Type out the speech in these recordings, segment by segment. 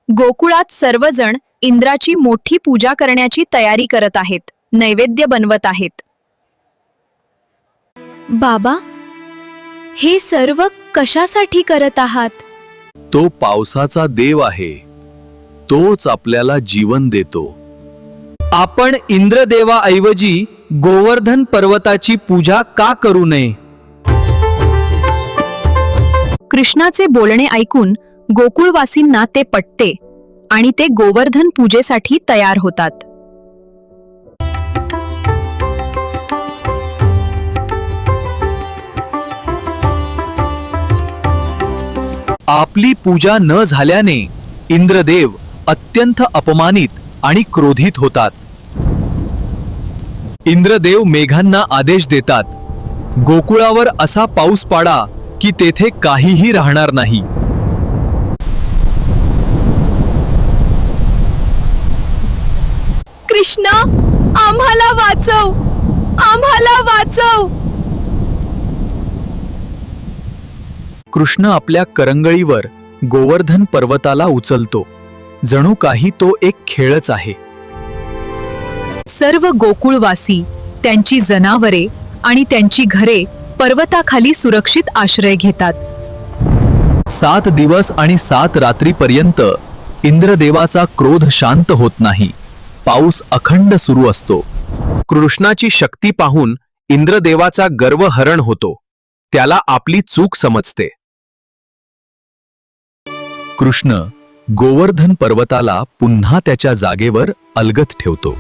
गोकुळात सर्वजण इंद्राची मोठी पूजा करण्याची तयारी करत आहेत, नैवेद्य बनवत आहेत. बाबा, हे सर्व कशासाठी करत आहात? तो पावसाचा देव आहे. तोच आपल्याला जीवन देतो. आपण इंद्रदेवाऐवजी गोवर्धन पर्वताची पूजा का करू नये? कृष्णाचे बोलणे ऐकून गोकुळवासींना ते पटते आणि ते गोवर्धन पूजेसाठी तयार होतात. आपली पूजा न झाल्याने इंद्रदेव अत्यंत अपमानित आणि क्रोधित होतात. इंद्रदेव मेघांना आदेश देतात, गोकुळावर असा पाऊस पाडा की तेथे काहीही राहणार नाही. कृष्ण, आम्हाला वाचव, आम्हाला वाचव. कृष्ण आपल्या करंगळीवर गोवर्धन पर्वताला उचलतो. जणू काही तो एक खेळच आहे. सर्व गोकुळवासी त्यांची जनावरे आणि त्यांची घरे पर्वताखाली सुरक्षित आश्रय घेतात. 7 दिवस आणि 7 रात्रीपर्यंत इंद्रदेवाचा क्रोध शांत होत नाही. पाऊस अखंड सुरू असतो. कृष्णाची शक्ती पाहून इंद्रदेवाचा गर्वहरण होतो. त्याला आपली चूक समजते. कृष्ण गोवर्धन पर्वताला पुन्हा त्याच्या जागेवर अलगद ठेवतो.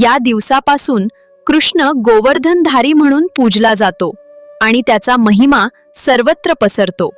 या दिवसापासून कृष्ण गोवर्धनधारी म्हणून पूजला जातो आणि त्याचा महिमा सर्वत्र पसरतो.